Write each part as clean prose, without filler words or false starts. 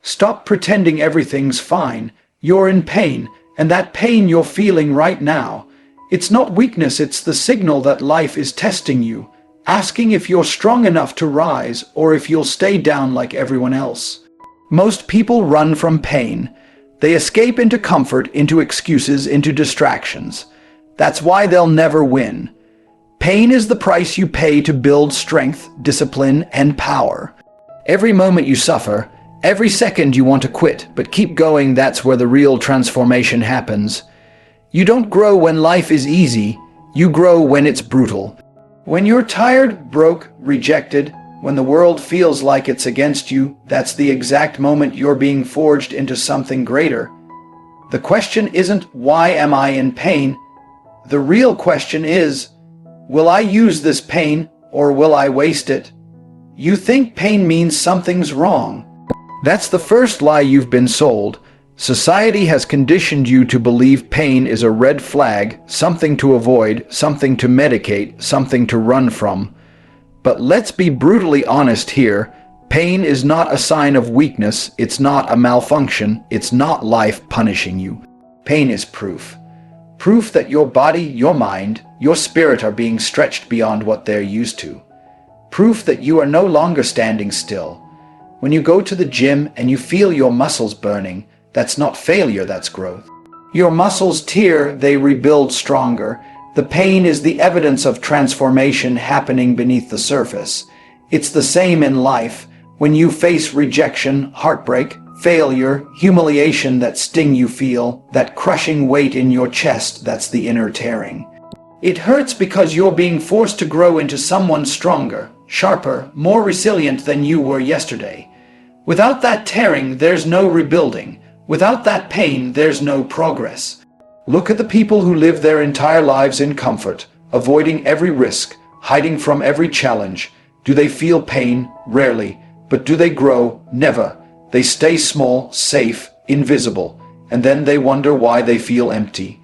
Stop pretending everything's fine. You're in pain, and that pain you're feeling right now, it's not weakness, it's the signal that life is testing you, asking if you're strong enough to rise or if you'll stay down like everyone else. Most people run from pain. They escape into comfort, into excuses, into distractions. That's why they'll never win. Pain is the price you pay to build strength, discipline, and power. Every moment you suffer, every second you want to quit, but keep going, that's where the real transformation happens. You don't grow when life is easy, you grow when it's brutal. When you're tired, broke, rejected, when the world feels like it's against you, that's the exact moment you're being forged into something greater. The question isn't, why am I in pain? The real question is, will I use this pain or will I waste it? You think pain means something's wrong. That's the first lie you've been sold. Society has conditioned you to believe pain is a red flag, something to avoid, something to medicate, something to run from. But let's be brutally honest here. Pain is not a sign of weakness, it's not a malfunction, it's not life punishing you. Pain is proof. Proof that your body, your mind, your spirit are being stretched beyond what they're used to. Proof that you are no longer standing still. When you go to the gym and you feel your muscles burning, that's not failure, that's growth. Your muscles tear, they rebuild stronger. The pain is the evidence of transformation happening beneath the surface. It's the same in life. When you face rejection, heartbreak, failure, humiliation, that sting you feel, that crushing weight in your chest, that's the inner tearing. It hurts because you're being forced to grow into someone stronger, sharper, more resilient than you were yesterday. Without that tearing, there's no rebuilding. Without that pain, there's no progress. Look at the people who live their entire lives in comfort, avoiding every risk, hiding from every challenge. Do they feel pain? Rarely. But do they grow? Never. They stay small, safe, invisible, and then they wonder why they feel empty.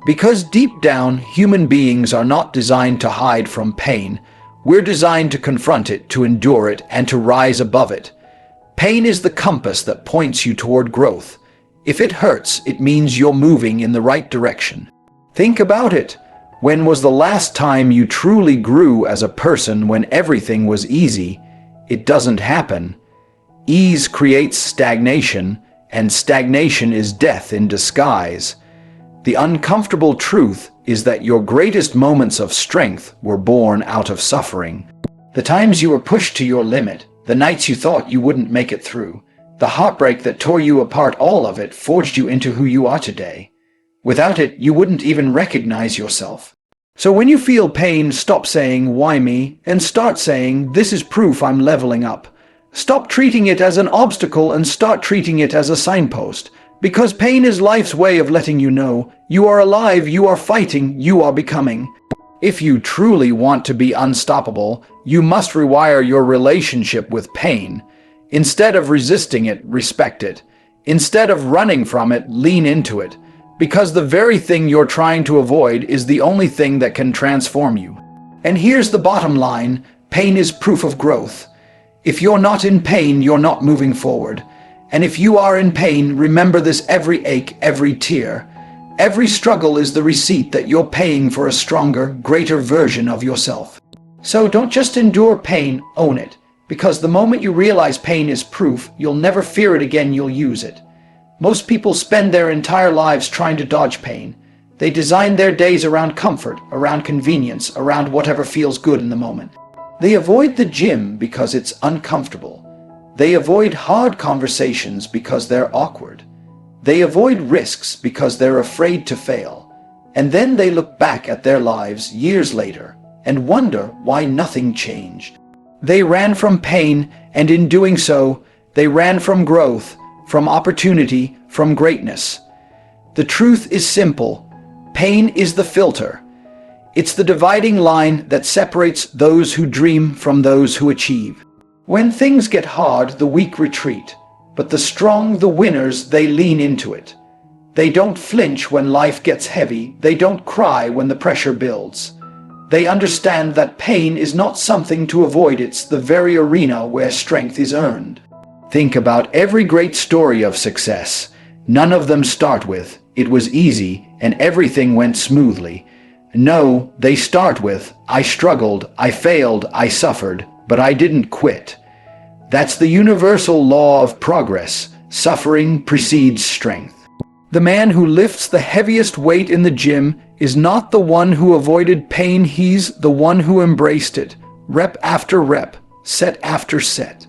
Because deep down, human beings are not designed to hide from pain. We're designed to confront it, to endure it, and to rise above it. Pain is the compass that points you toward growth. If it hurts, it means you're moving in the right direction. Think about it. When was the last time you truly grew as a person when everything was easy? It doesn't happen. Ease creates stagnation, and stagnation is death in disguise. The uncomfortable truth is that your greatest moments of strength were born out of suffering. The times you were pushed to your limit, the nights you thought you wouldn't make it through, the heartbreak that tore you apart, all of it forged you into who you are today. Without it, you wouldn't even recognize yourself. So when you feel pain, stop saying, "Why me?" and start saying, "This is proof I'm leveling up." Stop treating it as an obstacle and start treating it as a signpost. Because pain is life's way of letting you know you are alive, you are fighting, you are becoming. If you truly want to be unstoppable, you must rewire your relationship with pain. Instead of resisting it, respect it. Instead of running from it, lean into it. Because the very thing you're trying to avoid is the only thing that can transform you. And here's the bottom line: pain is proof of growth. If you're not in pain, you're not moving forward. And if you are in pain, remember this: every ache, every tear, every struggle is the receipt that you're paying for a stronger, greater version of yourself. So don't just endure pain, own it. Because the moment you realize pain is proof, you'll never fear it again, you'll use it. Most people spend their entire lives trying to dodge pain. They design their days around comfort, around convenience, around whatever feels good in the moment. They avoid the gym because it's uncomfortable. They avoid hard conversations because they're awkward. They avoid risks because they're afraid to fail. And then they look back at their lives years later and wonder why nothing changed. They ran from pain, and in doing so, they ran from growth, from opportunity, from greatness. The truth is simple. Pain is the filter. It's the dividing line that separates those who dream from those who achieve. When things get hard, the weak retreat, but the strong, the winners, they lean into it. They don't flinch when life gets heavy. They don't cry when the pressure builds. They understand that pain is not something to avoid, it's the very arena where strength is earned. Think about every great story of success. None of them start with, "It was easy and everything went smoothly." No, they start with, "I struggled, I failed, I suffered, but I didn't quit." That's the universal law of progress. Suffering precedes strength. The man who lifts the heaviest weight in the gym is not the one who avoided pain, he's the one who embraced it, rep after rep, set after set.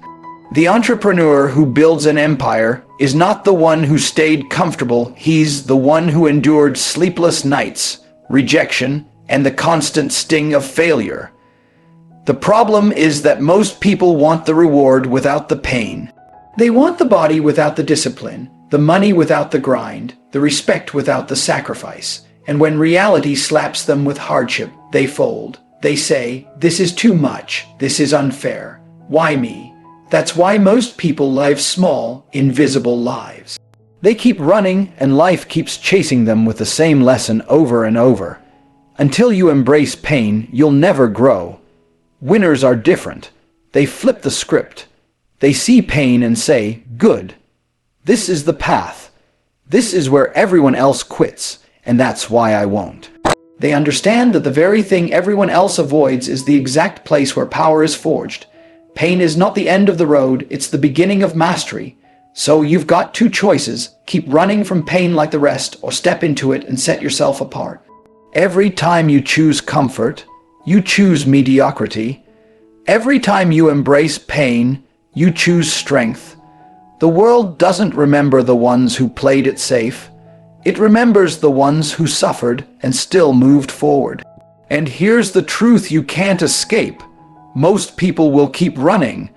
The entrepreneur who builds an empire is not the one who stayed comfortable, he's the one who endured sleepless nights, rejection, and the constant sting of failure. The problem is that most people want the reward without the pain. They want the body without the discipline, the money without the grind, the respect without the sacrifice. And when reality slaps them with hardship, they fold. They say, "This is too much. This is unfair. Why me?" That's why most people live small, invisible lives. They keep running, and life keeps chasing them with the same lesson over and over. Until you embrace pain, you'll never grow. Winners are different. They flip the script. They see pain and say, "Good. This is the path. This is where everyone else quits, and that's why I won't." They understand that the very thing everyone else avoids is the exact place where power is forged. Pain is not the end of the road, it's the beginning of mastery. So you've got two choices: keep running from pain like the rest, or step into it and set yourself apart. Every time you choose comfort, you choose mediocrity. Every time you embrace pain, you choose strength. The world doesn't remember the ones who played it safe. It remembers the ones who suffered and still moved forward. And here's the truth you can't escape. Most people will keep running.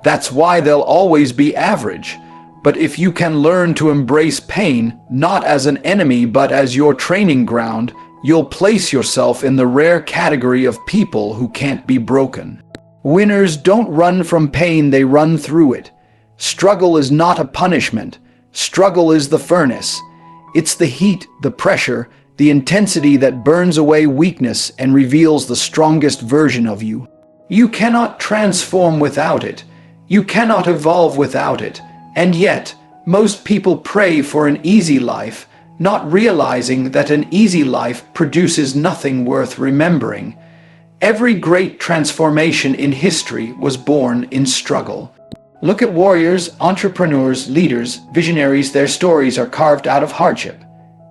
That's why they'll always be average. But if you can learn to embrace pain, not as an enemy but as your training ground, you'll place yourself in the rare category of people who can't be broken. Winners don't run from pain, they run through it. Struggle is not a punishment. Struggle is the furnace. It's the heat, the pressure, the intensity that burns away weakness and reveals the strongest version of you. You cannot transform without it. You cannot evolve without it. And yet, most people pray for an easy life, not realizing that an easy life produces nothing worth remembering. Every great transformation in history was born in struggle. Look at warriors, entrepreneurs, leaders, visionaries. Their stories are carved out of hardship.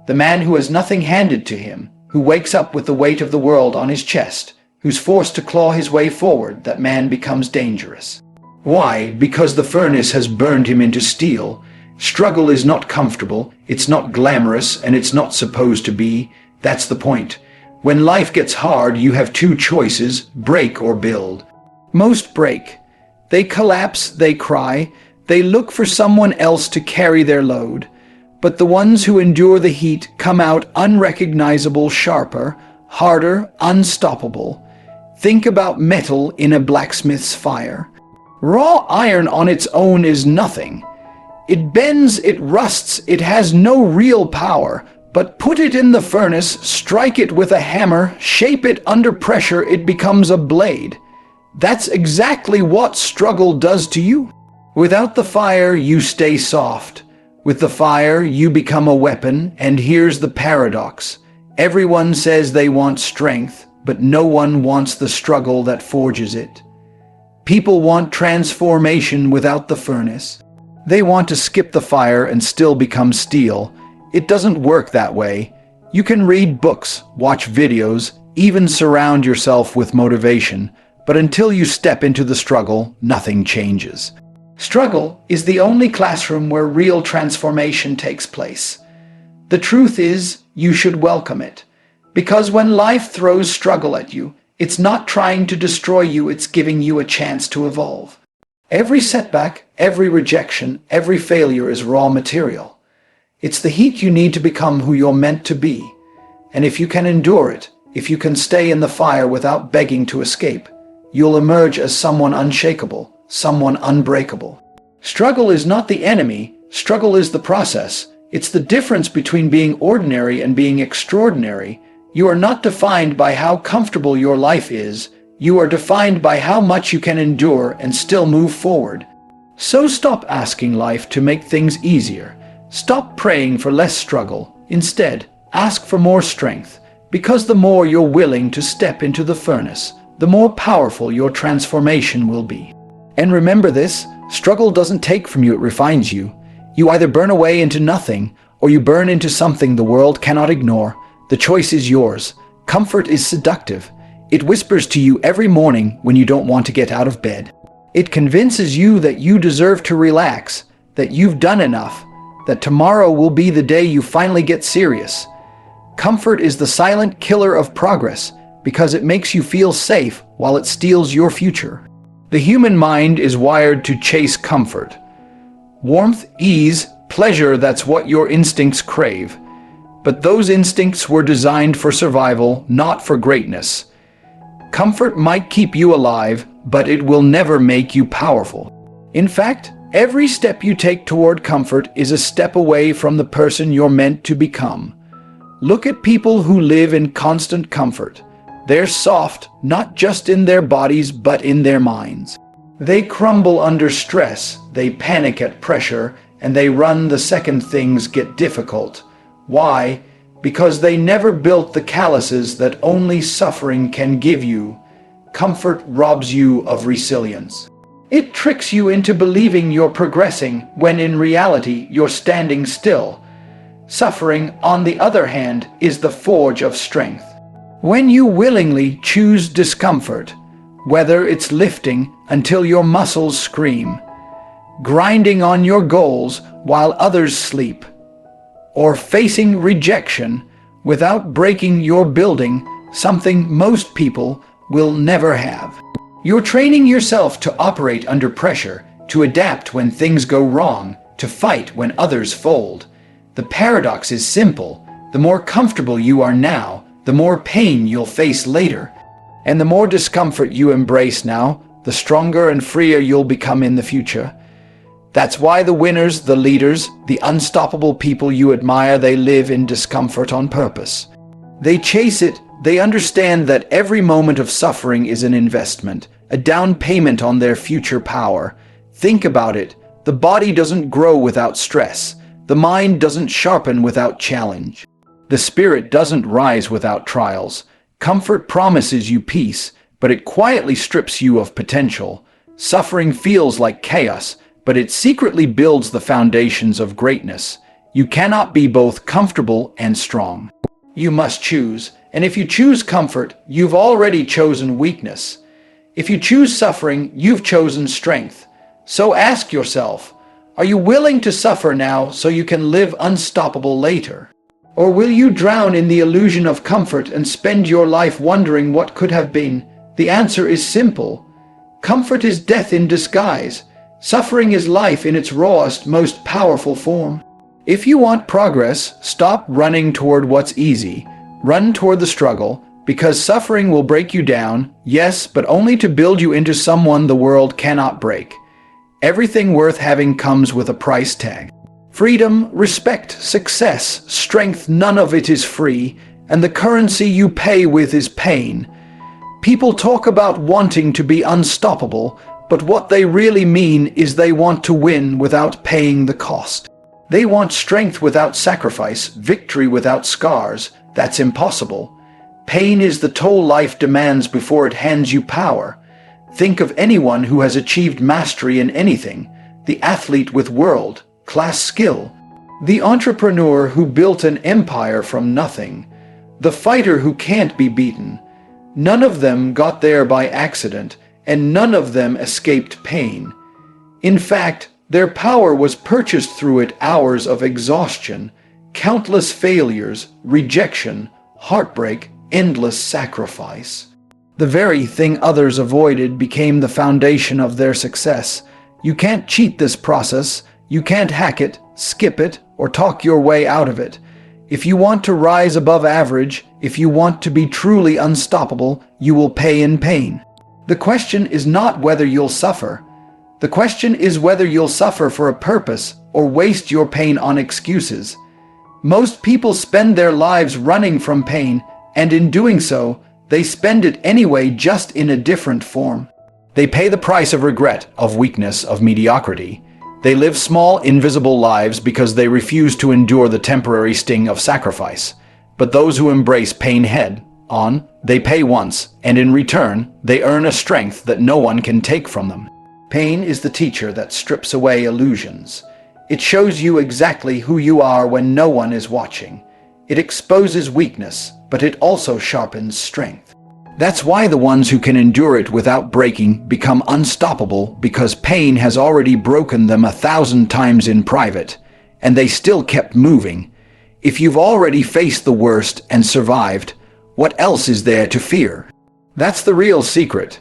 The man who has nothing handed to him, who wakes up with the weight of the world on his chest, who's forced to claw his way forward, that man becomes dangerous. Why? Because the furnace has burned him into steel. Struggle is not comfortable, it's not glamorous, and it's not supposed to be. That's the point. When life gets hard, you have two choices: break or build. Most break. They collapse, they cry, they look for someone else to carry their load. But the ones who endure the heat come out unrecognizable, sharper, harder, unstoppable. Think about metal in a blacksmith's fire. Raw iron on its own is nothing. It bends, it rusts, it has no real power. But put it in the furnace, strike it with a hammer, shape it under pressure, it becomes a blade. That's exactly what struggle does to you. Without the fire, you stay soft. With the fire, you become a weapon, and here's the paradox. Everyone says they want strength, but no one wants the struggle that forges it. People want transformation without the furnace. They want to skip the fire and still become steel. It doesn't work that way. You can read books, watch videos, even surround yourself with motivation, but until you step into the struggle, nothing changes. Struggle is the only classroom where real transformation takes place. The truth is, you should welcome it. Because when life throws struggle at you, it's not trying to destroy you, it's giving you a chance to evolve. Every setback, every rejection, every failure is raw material. It's the heat you need to become who you're meant to be. And if you can endure it, if you can stay in the fire without begging to escape, you'll emerge as someone unshakable, someone unbreakable. Struggle is not the enemy, struggle is the process. It's the difference between being ordinary and being extraordinary. You are not defined by how comfortable your life is. You are defined by how much you can endure and still move forward. So stop asking life to make things easier. Stop praying for less struggle. Instead, ask for more strength, because the more you're willing to step into the furnace, the more powerful your transformation will be. And remember this, struggle doesn't take from you, it refines you. You either burn away into nothing, or you burn into something the world cannot ignore. The choice is yours. Comfort is seductive. It whispers to you every morning when you don't want to get out of bed. It convinces you that you deserve to relax, that you've done enough, that tomorrow will be the day you finally get serious. Comfort is the silent killer of progress because it makes you feel safe while it steals your future. The human mind is wired to chase comfort. Warmth, ease, pleasure, that's what your instincts crave. But those instincts were designed for survival, not for greatness. Comfort might keep you alive, but it will never make you powerful. In fact, every step you take toward comfort is a step away from the person you're meant to become. Look at people who live in constant comfort. They're soft, not just in their bodies, but in their minds. They crumble under stress, they panic at pressure, and they run the second things get difficult. Why? Because they never built the calluses that only suffering can give you. Comfort robs you of resilience. It tricks you into believing you're progressing when in reality you're standing still. Suffering, on the other hand, is the forge of strength. When you willingly choose discomfort, whether it's lifting until your muscles scream, grinding on your goals while others sleep, or facing rejection without breaking your building, something most people will never have. You're training yourself to operate under pressure, to adapt when things go wrong, to fight when others fold. The paradox is simple. The more comfortable you are now, the more pain you'll face later. And the more discomfort you embrace now, the stronger and freer you'll become in the future. That's why the winners, the leaders, the unstoppable people you admire, they live in discomfort on purpose. They chase it. They understand that every moment of suffering is an investment, a down payment on their future power. Think about it. The body doesn't grow without stress. The mind doesn't sharpen without challenge. The spirit doesn't rise without trials. Comfort promises you peace, but it quietly strips you of potential. Suffering feels like chaos, but it secretly builds the foundations of greatness. You cannot be both comfortable and strong. You must choose, and if you choose comfort, you've already chosen weakness. If you choose suffering, you've chosen strength. So ask yourself, are you willing to suffer now so you can live unstoppable later? Or will you drown in the illusion of comfort and spend your life wondering what could have been? The answer is simple. Comfort is death in disguise. Suffering is life in its rawest, most powerful form. If you want progress, stop running toward what's easy. Run toward the struggle, because suffering will break you down, yes, but only to build you into someone the world cannot break. Everything worth having comes with a price tag. Freedom, respect, success, strength, none of it is free, and the currency you pay with is pain. People talk about wanting to be unstoppable, but what they really mean is they want to win without paying the cost. They want strength without sacrifice, victory without scars. That's impossible. Pain is the toll life demands before it hands you power. Think of anyone who has achieved mastery in anything, the athlete with world-class skill, the entrepreneur who built an empire from nothing, the fighter who can't be beaten. None of them got there by accident, and none of them escaped pain. In fact, their power was purchased through it: hours of exhaustion, countless failures, rejection, heartbreak, endless sacrifice. The very thing others avoided became the foundation of their success. You can't cheat this process. You can't hack it, skip it, or talk your way out of it. If you want to rise above average, if you want to be truly unstoppable, you will pay in pain. The question is not whether you'll suffer. The question is whether you'll suffer for a purpose or waste your pain on excuses. Most people spend their lives running from pain, and in doing so, they spend it anyway, just in a different form. They pay the price of regret, of weakness, of mediocrity. They live small, invisible lives because they refuse to endure the temporary sting of sacrifice. But those who embrace pain head-on, they pay once, and in return, they earn a strength that no one can take from them. Pain is the teacher that strips away illusions. It shows you exactly who you are when no one is watching. It exposes weakness, but it also sharpens strength. That's why the ones who can endure it without breaking become unstoppable, because pain has already broken them 1,000 times in private, and they still kept moving. If you've already faced the worst and survived, what else is there to fear? That's the real secret.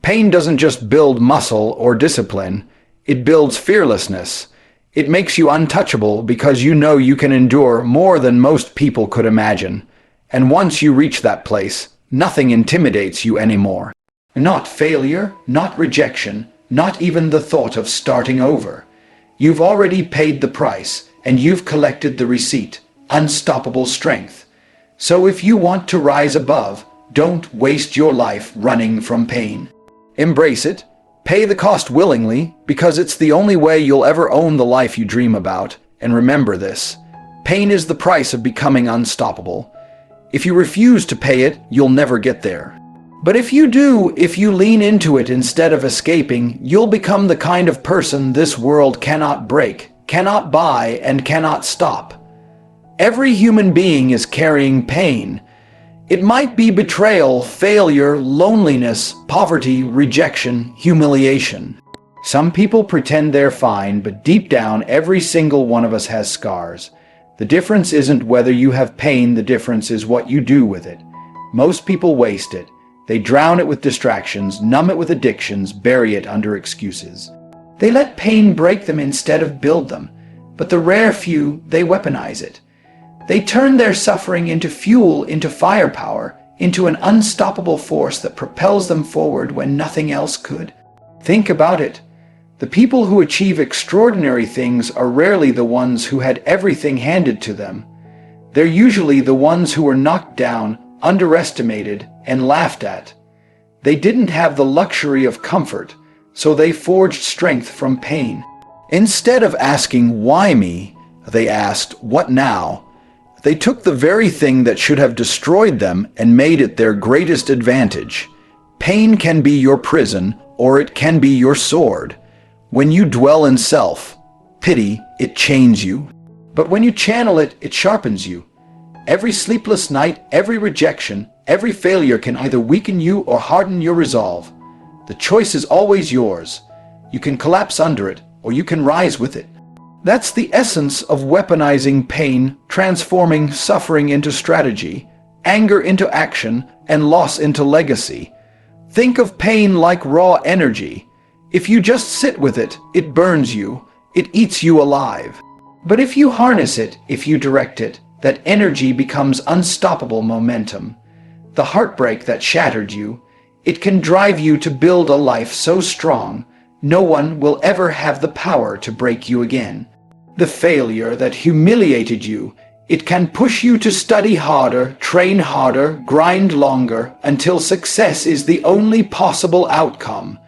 Pain doesn't just build muscle or discipline, it builds fearlessness. It makes you untouchable because you know you can endure more than most people could imagine. And once you reach that place, nothing intimidates you anymore. Not failure, not rejection, not even the thought of starting over. You've already paid the price, and you've collected the receipt, unstoppable strength. So if you want to rise above, don't waste your life running from pain. Embrace it. Pay the cost willingly, because it's the only way you'll ever own the life you dream about. And remember this: pain is the price of becoming unstoppable. If you refuse to pay it, you'll never get there. But if you do, if you lean into it instead of escaping, you'll become the kind of person this world cannot break, cannot buy, and cannot stop. Every human being is carrying pain. It might be betrayal, failure, loneliness, poverty, rejection, humiliation. Some people pretend they're fine, but deep down, every single one of us has scars. The difference isn't whether you have pain, the difference is what you do with it. Most people waste it. They drown it with distractions, numb it with addictions, bury it under excuses. They let pain break them instead of build them. But the rare few, they weaponize it. They turn their suffering into fuel, into firepower, into an unstoppable force that propels them forward when nothing else could. Think about it. The people who achieve extraordinary things are rarely the ones who had everything handed to them. They're usually the ones who were knocked down, underestimated, and laughed at. They didn't have the luxury of comfort, so they forged strength from pain. Instead of asking, "Why me?" they asked, "What now?" They took the very thing that should have destroyed them and made it their greatest advantage. Pain can be your prison, or it can be your sword. When you dwell in self-pity, it chains you. But when you channel it, it sharpens you. Every sleepless night, every rejection, every failure can either weaken you or harden your resolve. The choice is always yours. You can collapse under it, or you can rise with it. That's the essence of weaponizing pain, transforming suffering into strategy, anger into action, and loss into legacy. Think of pain like raw energy. If you just sit with it, it burns you, it eats you alive. But if you harness it, if you direct it, that energy becomes unstoppable momentum. The heartbreak that shattered you, it can drive you to build a life so strong, no one will ever have the power to break you again. The failure that humiliated you, it can push you to study harder, train harder, grind longer, until success is the only possible outcome.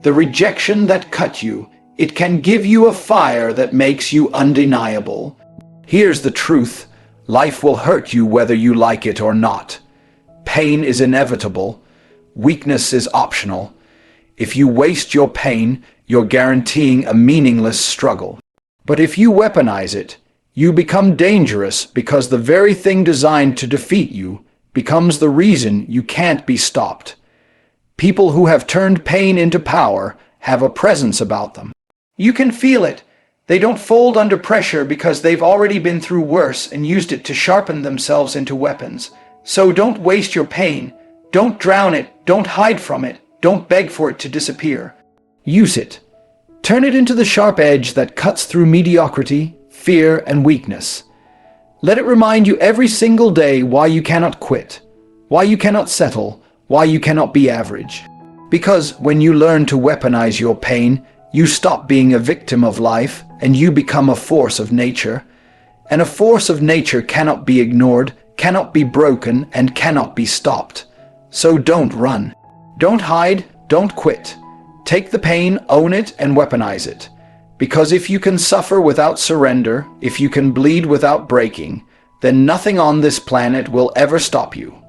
The rejection that cut you, it can give you a fire that makes you undeniable. Here's the truth: life will hurt you whether you like it or not. Pain is inevitable. Weakness is optional. If you waste your pain, you're guaranteeing a meaningless struggle. But if you weaponize it, you become dangerous, because the very thing designed to defeat you becomes the reason you can't be stopped. People who have turned pain into power have a presence about them. You can feel it. They don't fold under pressure because they've already been through worse and used it to sharpen themselves into weapons. So don't waste your pain. Don't drown it. Don't hide from it. Don't beg for it to disappear. Use it. Turn it into the sharp edge that cuts through mediocrity, fear, and weakness. Let it remind you every single day why you cannot quit, why you cannot settle, why you cannot be average. Because when you learn to weaponize your pain, you stop being a victim of life and you become a force of nature. And a force of nature cannot be ignored, cannot be broken, and cannot be stopped. So don't run. Don't hide. Don't quit. Take the pain, own it, and weaponize it. Because if you can suffer without surrender, if you can bleed without breaking, then nothing on this planet will ever stop you.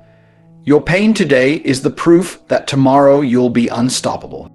Your pain today is the proof that tomorrow you'll be unstoppable.